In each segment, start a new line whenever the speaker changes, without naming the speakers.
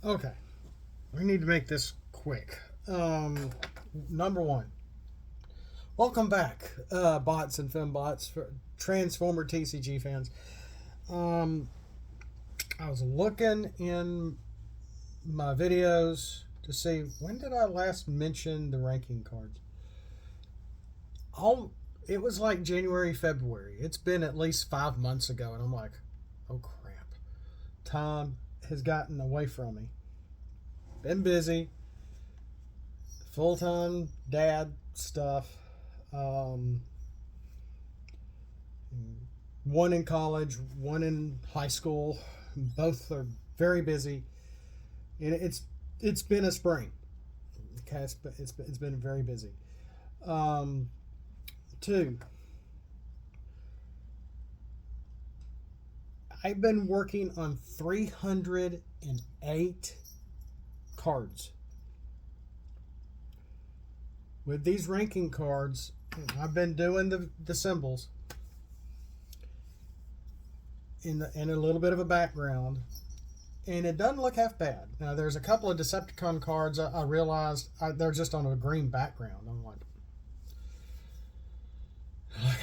Okay, we need to make this quick. Number one, welcome back, bots and fembots, for Transformer TCG fans. Um, I was looking in my videos to see when did I last mention the ranking cards. Oh, it was like January, February. It's been at least 5 months ago, and I'm like, oh crap, time has gotten away from me. Been busy, full time dad stuff. Um, one in college, one in high school. Both are very busy, and it's been a spring. Okay, it's been very busy. Um, two, I've been working on 308 cards. With these ranking cards, I've been doing the symbols in a little bit of a background, and it doesn't look half bad. Now, there's a couple of Decepticon cards I realized they're just on a green background. I'm like,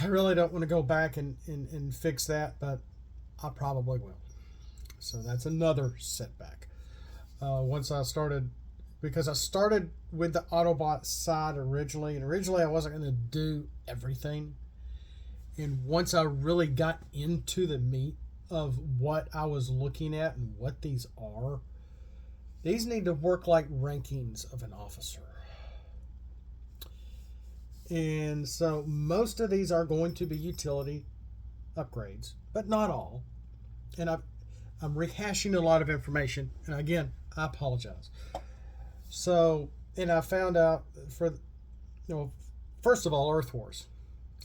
I really don't want to go back and fix that, but I probably will. So that's another setback. Once I started, because I started with the Autobot side originally, and originally I wasn't going to do everything. And once I really got into the meat of what I was looking at and what these are, these need to work like rankings of an officer. And so most of these are going to be utility upgrades, but not all. And I'm rehashing a lot of information. And again, I apologize. So, and I found out first of all, Earth Wars.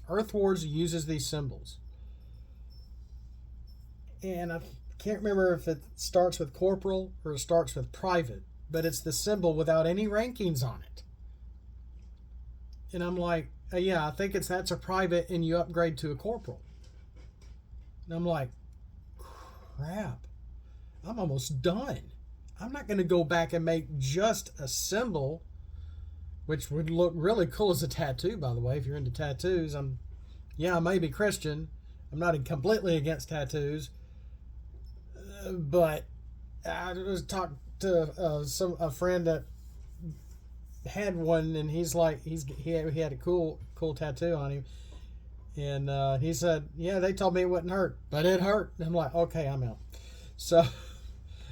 Earth Wars uses these symbols. And I can't remember if it starts with corporal or it starts with private, but it's the symbol without any rankings on it. And I'm like, yeah, I think that's a private and you upgrade to a corporal. And I'm like, crap, I'm almost done. I'm not going to go back and make just a symbol, which would look really cool as a tattoo, by the way. If you're into tattoos, I may be Christian. I'm not completely against tattoos, but I was talking to a friend that had one, and he's like, he had a cool tattoo on him, and he said, yeah, they told me it wouldn't hurt, but it hurt. And I'm like, okay, I'm out. So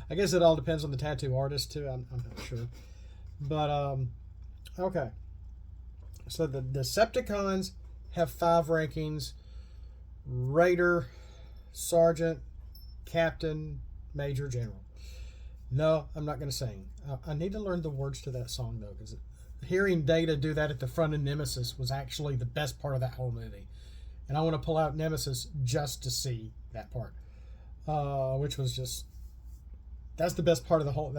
I guess it all depends on the tattoo artist too. I'm not sure, but okay. So the Decepticons have 5 rankings: Raider, Sergeant, Captain, Major, General. No, I'm not going to sing. I need to learn the words to that song though, because hearing Data do that at the front of Nemesis was actually the best part of that whole movie, and I want to pull out Nemesis just to see that part, which was just that's the best part of the whole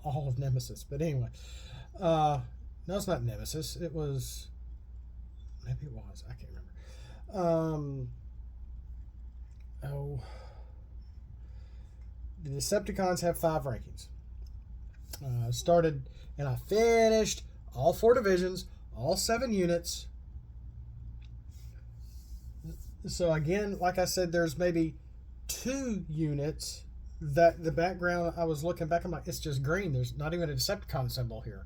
all of Nemesis. But anyway, no, it's not Nemesis. It was maybe it was. I can't remember. Oh, the Decepticons have 5 rankings. Started and I finished all 4 divisions, all 7 units. So again, like I said, there's maybe 2 units that the background I was looking back, I'm like, it's just green. There's not even a Decepticon symbol here.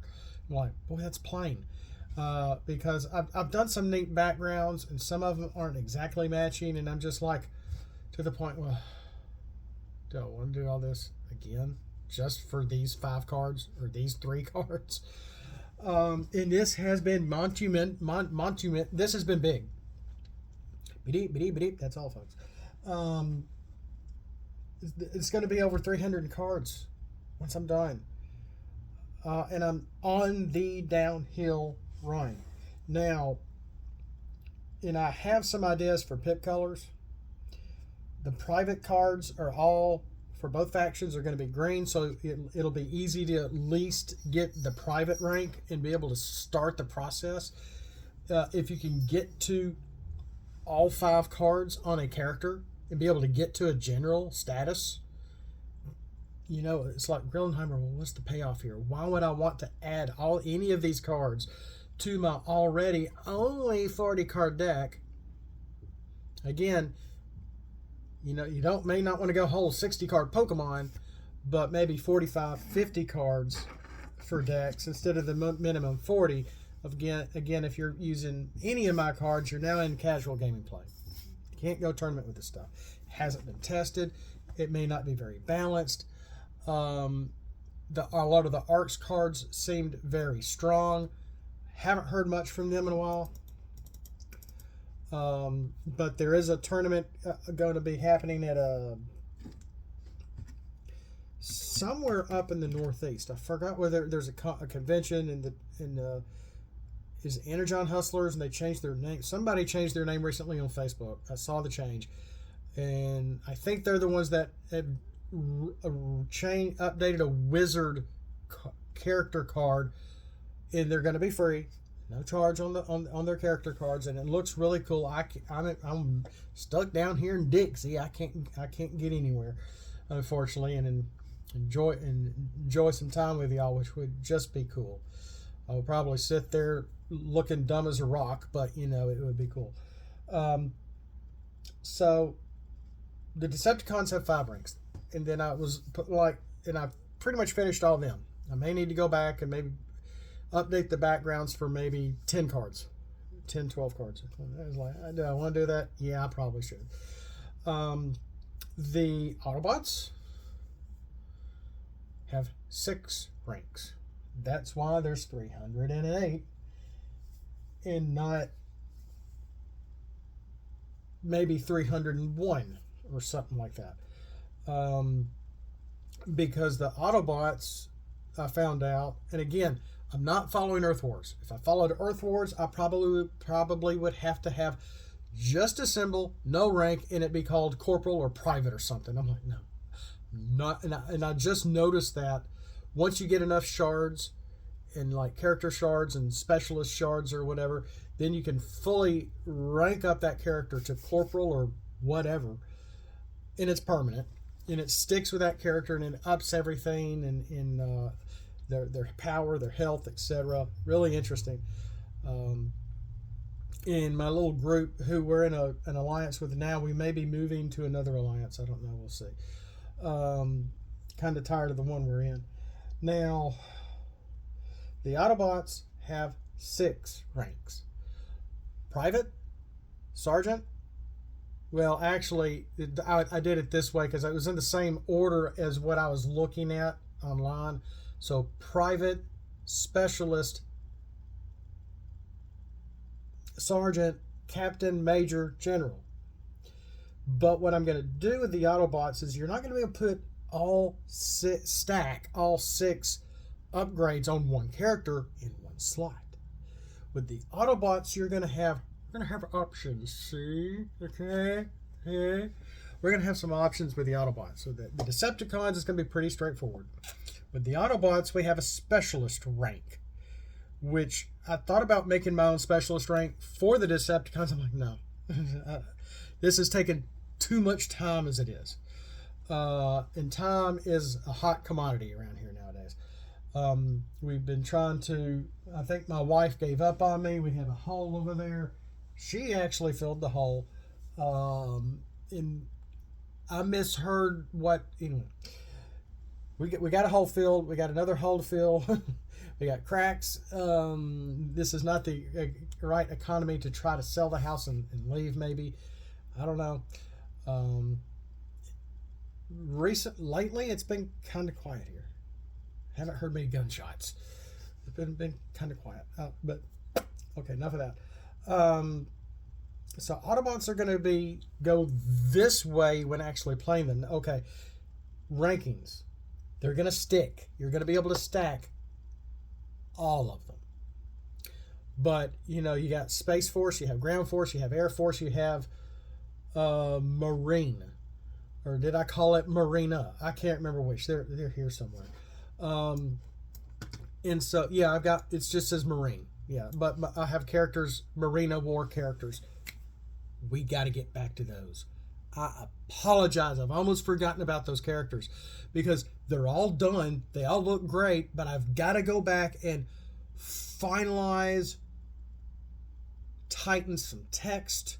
I'm like, boy, that's plain. Because I've done some neat backgrounds and some of them aren't exactly matching, and I'm just like, to the point, well, do I want to do all this again just for these 5 cards or these 3 cards? And this has been monument. This has been big. That's all, folks. It's going to be over 300 cards once I'm done. And I'm on the downhill run. Now, and I have some ideas for pip colors. The private cards are all, for both factions, are going to be green, so it'll be easy to at least get the private rank and be able to start the process. If you can get to all 5 cards on a character and be able to get to a general status, it's like Grillenheimer. Well, what's the payoff here? Why would I want to add any of these cards to my already only 40 card deck? Again, you may not want to go whole 60 card Pokemon, but maybe 45, 50 cards for decks instead of the minimum 40. Again, if you're using any of my cards, you're now in casual gaming play. You can't go tournament with this stuff. It hasn't been tested. It may not be very balanced. A lot of the Arcs cards seemed very strong. Haven't heard much from them in a while. But there is a tournament going to be happening at somewhere up in the Northeast. I forgot whether there's a convention is Energon Hustlers, and they changed their name. Somebody changed their name recently on Facebook. I saw the change, and I think they're the ones that have updated a wizard character card, and they're going to be free, no charge on their character cards, and it looks really cool. I'm stuck down here in Dixie. I can't get anywhere, unfortunately, and enjoy some time with y'all, which would just be cool. I would probably sit there looking dumb as a rock, but it would be cool. So the Decepticons have 5 ranks, and then I pretty much finished all of them. I may need to go back and maybe update the backgrounds for maybe 10 cards, 10, 12 cards. I was like, do I want to do that? Yeah, I probably should. The Autobots have 6 ranks. That's why there's 308 and not maybe 301 or something like that. Because the Autobots, I found out, and again, I'm not following Earth Wars. If I followed Earth Wars, I probably would have to have just a symbol, no rank, and it be called Corporal or Private or something. I'm like, no, not. And I just noticed that once you get enough shards, and like character shards and specialist shards or whatever, then you can fully rank up that character to Corporal or whatever, and it's permanent, and it sticks with that character, and it ups everything in their power, their health, etc. Really interesting. In my little group who we're in an alliance with now, we may be moving to another alliance. I don't know. We'll see. Kind of tired of the one we're in. Now, the Autobots have 6 ranks. Private, Sergeant. Well, actually, I did it this way because it was in the same order as what I was looking at online. So, Private, Specialist, Sergeant, Captain, Major, General. But what I'm going to do with the Autobots is you're not going to be able to put stack all 6 upgrades on one character in one slot. With the Autobots, you're going to have options. See, okay, we're going to have some options with the Autobots. So the Decepticons is going to be pretty straightforward. With the Autobots, we have a specialist rank, which I thought about making my own specialist rank for the Decepticons. I'm like, no, this is taking too much time as it is. And time is a hot commodity around here nowadays. We've been trying to, I think my wife gave up on me. We have a hole over there. She actually filled the hole. And I misheard anyway. We got a hole filled. We got another hole to fill. We got cracks. This is not the right economy to try to sell the house and leave, maybe. I don't know. Lately, it's been kind of quiet here. Haven't heard many gunshots. It's been kind of quiet. But okay, enough of that. So Autobots are going to go this way when actually playing them. Okay, rankings. They're going to stick. You're going to be able to stack all of them. But, you got Space Force, you have Ground Force, you have Air Force, you have Marine. Or did I call it Marina? I can't remember which. They're here somewhere. And so, yeah, it just says Marine. Yeah, but I have characters, Marina War characters. We got to get back to those. I apologize. I've almost forgotten about those characters because they're all done. They all look great, but I've got to go back and finalize, tighten some text,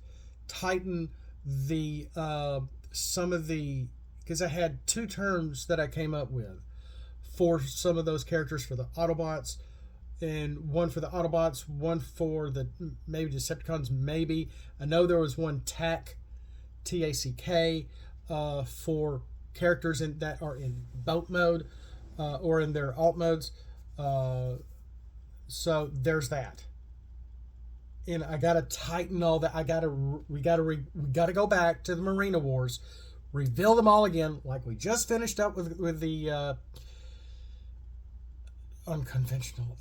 tighten the some of the, because I had two terms that I came up with for some of those characters for the Autobots, and one for the Autobots, one for the maybe Decepticons. Maybe I know there was one TACK for characters that are in boat mode or in their alt modes. So there's that. And I gotta tighten all that. We gotta go back to the Marina Wars, reveal them all again, like we just finished up with the unconventional.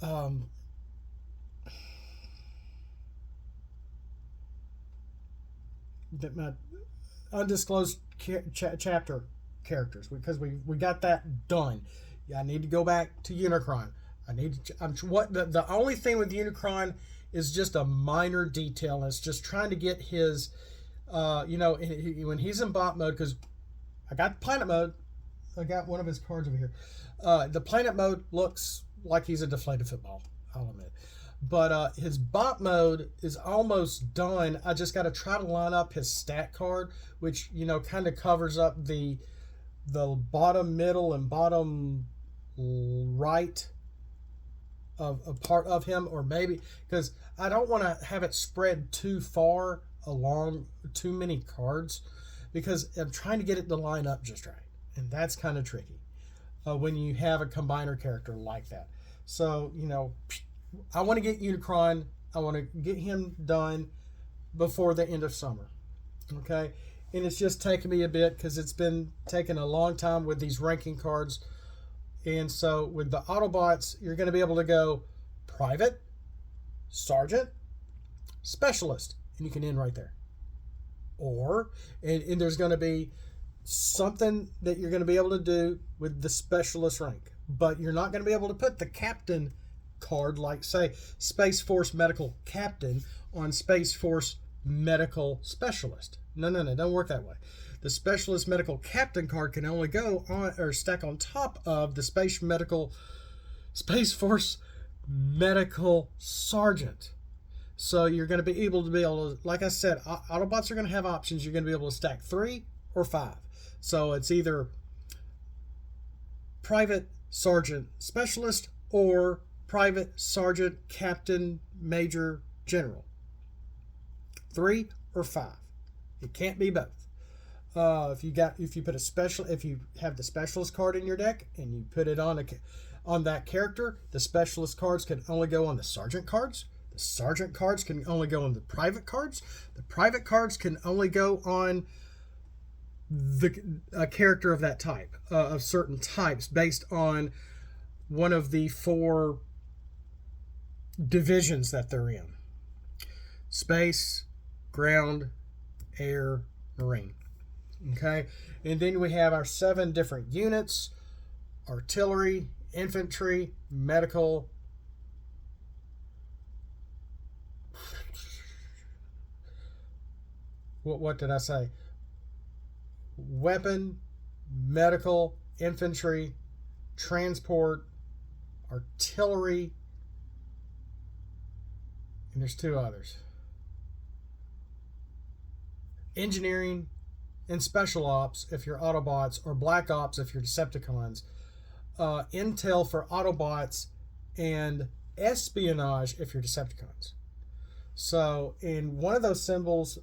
My undisclosed chapter characters, because we got that done. Yeah, I need to go back to Unicron. I need to. The only thing with Unicron is just a minor detail, and it's just trying to get his, when he's in bot mode, because I got planet mode. I got one of his cards over here. The planet mode looks like he's a deflated football, I'll admit. But his bot mode is almost done. I just got to try to line up his stat card, which, kind of covers up the bottom, middle, and bottom right of a part of him, or maybe because I don't want to have it spread too far along too many cards, because I'm trying to get it to line up just right, and that's kind of tricky when you have a combiner character like that. So I want to get Unicron. I want to get him done before the end of summer. Okay, and it's just taken me a bit because it's been taking a long time with these ranking cards. And so with the Autobots, you're going to be able to go Private, Sergeant, Specialist, and you can end right there. Or, and there's going to be something that you're going to be able to do with the Specialist rank. But you're not going to be able to put the Captain card, like, say, Space Force Medical Captain on Space Force Medical Specialist. No, don't work that way. The Specialist Medical Captain card can only go on or stack on top of the Space Force Medical Sergeant. So you're going to be able to, like I said, Autobots are going to have options. You're going to be able to stack 3 or 5. So it's either Private, Sergeant, Specialist, or Private, Sergeant, Captain, Major, General. 3 or 5. It can't be both. If you have the Specialist card in your deck and you put it on that character, the Specialist cards can only go on the Sergeant cards. The Sergeant cards can only go on the Private cards. The Private cards can only go on a character of that type, of certain types, based on one of the 4 divisions that they're in: space, ground, air, marine. Okay, and then we have our 7 different units: artillery, infantry, medical, what did I say? Weapon, medical, infantry, transport, artillery, and there's 2 others: engineering and special ops if you're Autobots, or black ops if you're Decepticons. Intel for Autobots, and espionage if you're Decepticons. So, in one of those symbols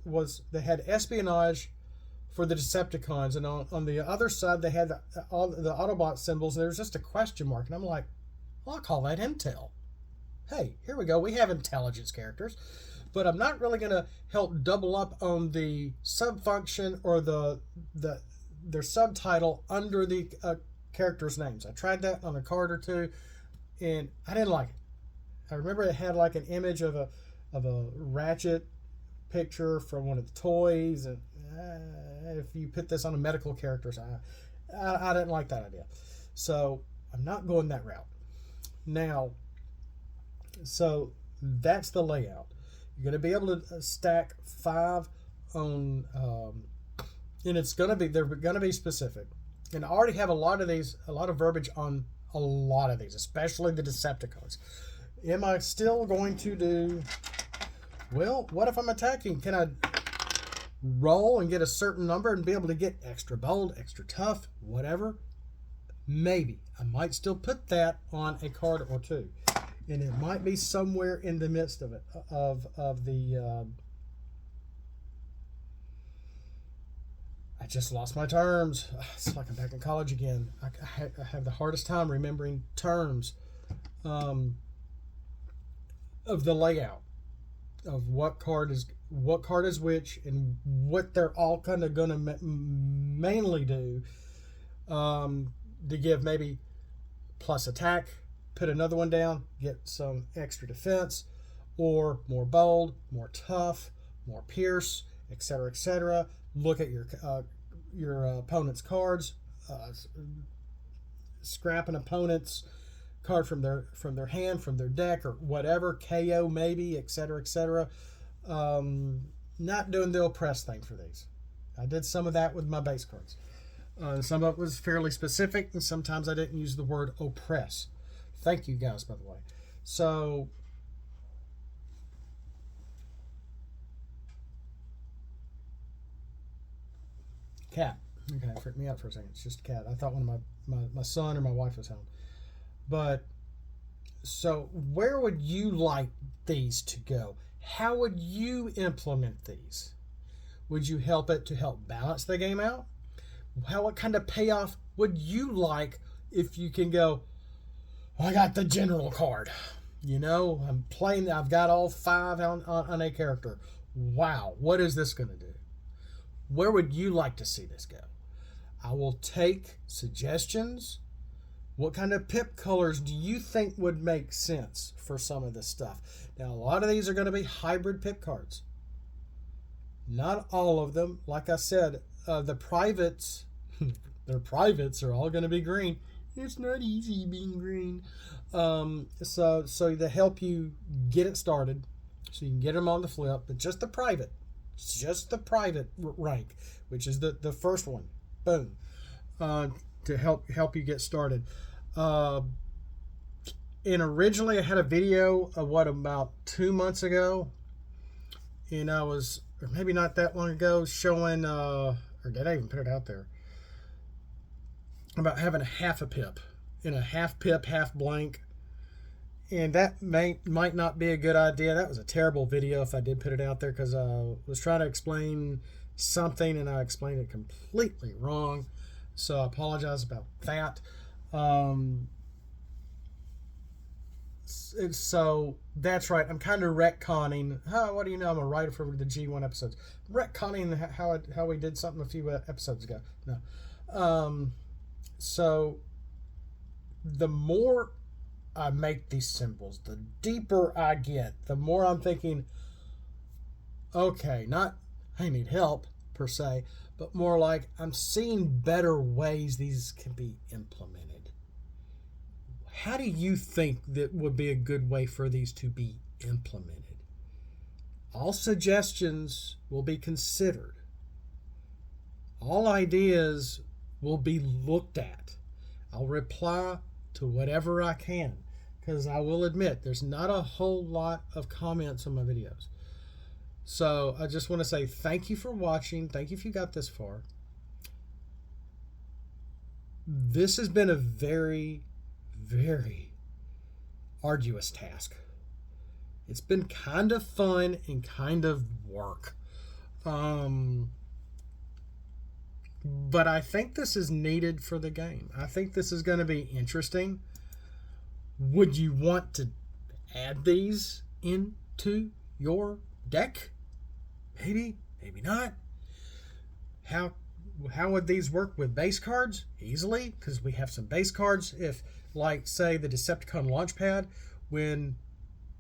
they had espionage for the Decepticons, and on the other side they had all the Autobot symbols, and there was just a question mark, and I'm like, well, I'll call that Intel. Hey, here we go. We have intelligence characters. But I'm not really going to help double up on the sub-function or their subtitle under the characters' names. I tried that on a card or 2, and I didn't like it. I remember it had like an image of a Ratchet picture from one of the toys, and if you put this on a medical character, I didn't like that idea. So I'm not going that route. Now, so that's the layout. You're going to be able to stack 5 on and they're gonna be specific. And I already have a lot of verbiage on a lot of these, especially the Decepticons. Am I still going to do? Well, what if I'm attacking? Can I roll and get a certain number and be able to get extra bold, extra tough, whatever? Maybe. I might still put that on a card or two. And it might be somewhere in the midst of it, of the... I just lost my terms. It's like I'm back in college again. I have the hardest time remembering terms of the layout of what card is which and what they're all kind of going to mainly do, to give maybe plus attack, put another one down, get some extra defense, or more bold, more tough, more pierce, etc., etc. Look at your opponent's cards, scrap an opponent's card from their hand, from their deck, or whatever, KO maybe, etc., etc. Not doing the oppress thing for these. I did some of that with my base cards. Some of it was fairly specific, and sometimes I didn't use the word oppress. Thank you guys, by the way. So cat. Okay, it freaked me out for a second. It's just a cat. I thought one of my son or my wife was home. But so where would you like these to go? How would you implement these? Would you help it to help balance the game out? What kind of payoff would you like if you can go, I got the general card. You know, I'm playing, I've got all 5 on a character. Wow, what is this going to do? Where would you like to see this go? I will take suggestions. What kind of pip colors do you think would make sense for some of this stuff? Now, a lot of these are going to be hybrid pip cards. Not all of them. Like I said, the privates, their privates are all going to be green. It's not easy being green. So to help you get it started, so you can get them on the flip, but just the private. It's just the private rank, which is the first one. Boom. To help you get started. And originally I had a video of about 2 months ago, and I was, or maybe not that long ago, showing, or did I even put it out there, about having a half a pip in a half pip, half blank. And that might not be a good idea. That was a terrible video if I did put it out there, because I was trying to explain something and I explained it completely wrong. So I apologize about that. So that's right. I'm kind of retconning. What do you know? I'm a writer for the G1 episodes. Retconning how we did something a few episodes ago. No. So the more I make these symbols, the deeper I get, the more I'm thinking, okay, not I need help per se, but more like I'm seeing better ways these can be implemented. How do you think that would be a good way for these to be implemented? All suggestions will be considered. All ideas will be looked at. I'll reply to whatever I can, because I will admit there's not a whole lot of comments on my videos. So I just want to say thank you for watching. Thank you if you got this far. This has been a very, very arduous task. It's been kind of fun and kind of work. But I think this is needed for the game. I think this is going to be interesting. Would you want to add these into your deck? Maybe, maybe not. How would these work with base cards? Easily, because we have some base cards. If, like, say, the Decepticon Launchpad, when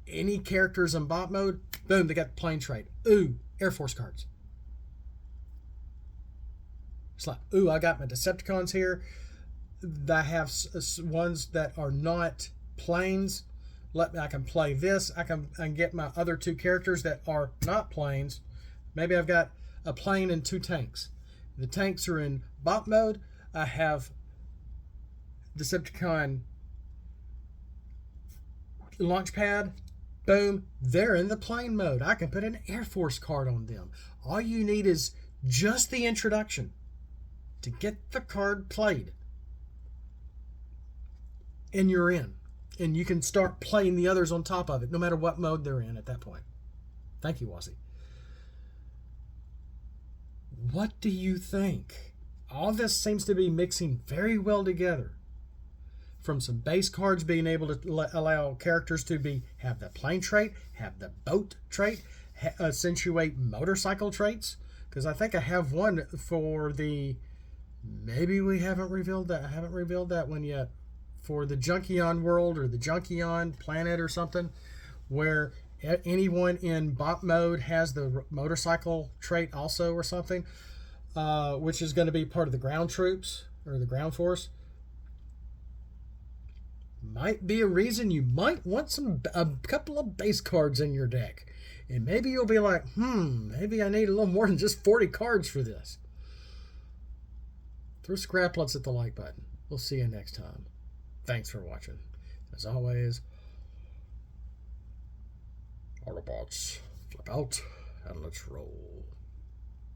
any character's in bot mode, boom, they got the plane trait. Ooh, Air Force cards. It's like, ooh, I got my Decepticons here. I have ones that are not planes. I can play this. I can get my other 2 characters that are not planes. Maybe I've got a plane and 2 tanks. The tanks are in bot mode. I have Decepticon launch pad. Boom, they're in the plane mode. I can put an Air Force card on them. All you need is just the introduction to get the card played. And you're in. And you can start playing the others on top of it, no matter what mode they're in at that point. Thank you, Wazzy. What do you think? All this seems to be mixing very well together. From some base cards being able to allow characters to have the plane trait, have the boat trait, accentuate motorcycle traits. Because I think I have one for the... Maybe we haven't revealed that. I haven't revealed that one yet. For the Junkion world or the Junkion planet or something, where anyone in bot mode has the motorcycle trait also or something, which is going to be part of the ground troops or the ground force. Might be a reason you might want a couple of base cards in your deck. And maybe you'll be like, maybe I need a little more than just 40 cards for this. Throw scraplets at the like button. We'll see you next time. Thanks for watching. As always, Autobots, flip out and let's roll.